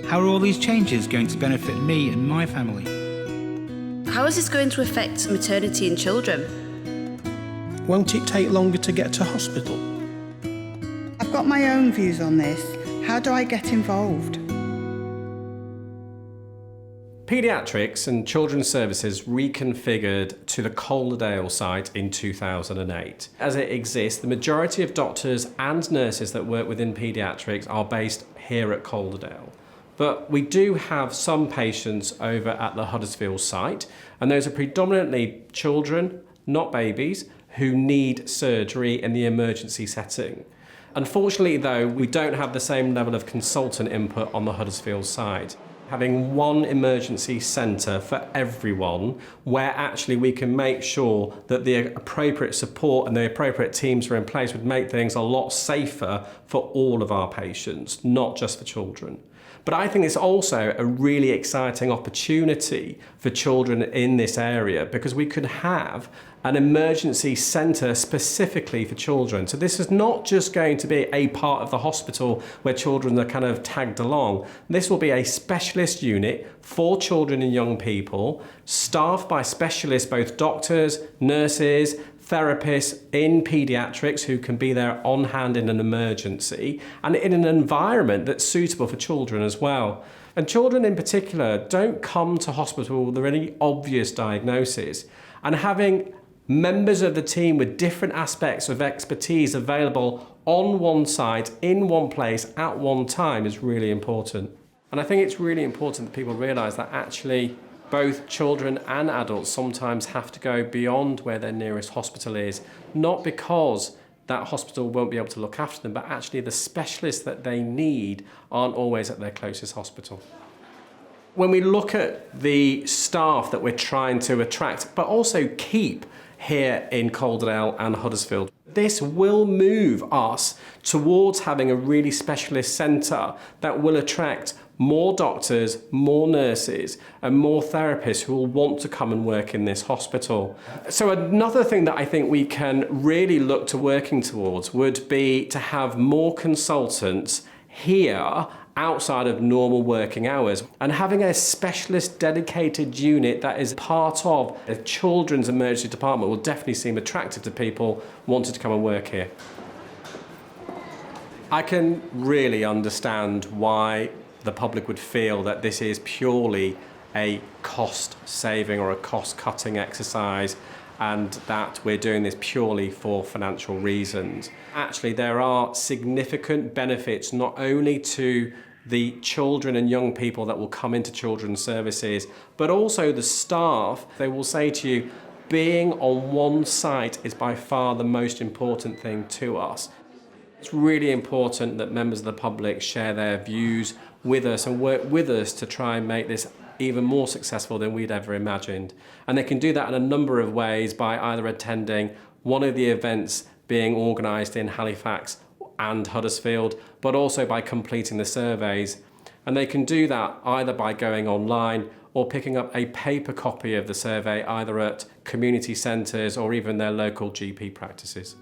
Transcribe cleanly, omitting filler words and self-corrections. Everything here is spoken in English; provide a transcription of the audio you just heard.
How are all these changes going to benefit me and my family? How is this going to affect maternity in children? Won't it take longer to get to hospital? I've got my own views on this. How do I get involved? Paediatrics and Children's Services reconfigured to the Calderdale site in 2008. As it exists, the majority of doctors and nurses that work within paediatrics are based here at Calderdale. But we do have some patients over at the Huddersfield site, and those are predominantly children, not babies, who need surgery in the emergency setting. Unfortunately though, we don't have the same level of consultant input on the Huddersfield side. Having one emergency centre for everyone, where actually we can make sure that the appropriate support and the appropriate teams are in place, would make things a lot safer for all of our patients, not just for children. But I think it's also a really exciting opportunity for children in this area, because we could have an emergency centre specifically for children. So this is not just going to be a part of the hospital where children are kind of tagged along. This will be a specialist unit for children and young people, staffed by specialists, both doctors, nurses, therapists in paediatrics who can be there on hand in an emergency, and in an environment that's suitable for children as well. And children in particular don't come to hospital with any obvious diagnosis, and having members of the team with different aspects of expertise available on one site, in one place, at one time is really important. And I think it's really important that people realise that actually both children and adults sometimes have to go beyond where their nearest hospital is, not because that hospital won't be able to look after them, but actually the specialists that they need aren't always at their closest hospital. When we look at the staff that we're trying to attract, but also keep here in Calderdale and Huddersfield, this will move us towards having a really specialist centre that will attract more doctors, more nurses, and more therapists who will want to come and work in this hospital. So another thing that I think we can really look to working towards would be to have more consultants here outside of normal working hours, and having a specialist dedicated unit that is part of a children's emergency department will definitely seem attractive to people wanting to come and work here. I can really understand why the public would feel that this is purely a cost saving or a cost cutting exercise, and that we're doing this purely for financial reasons. Actually, there are significant benefits not only to the children and young people that will come into children's services, but also the staff. They will say to you, being on one site is by far the most important thing to us. It's really important that members of the public share their views with us and work with us to try and make this even more successful than we'd ever imagined. And they can do that in a number of ways, by either attending one of the events being organised in Halifax and Huddersfield, but also by completing the surveys. And they can do that either by going online or picking up a paper copy of the survey either at community centres or even their local GP practices.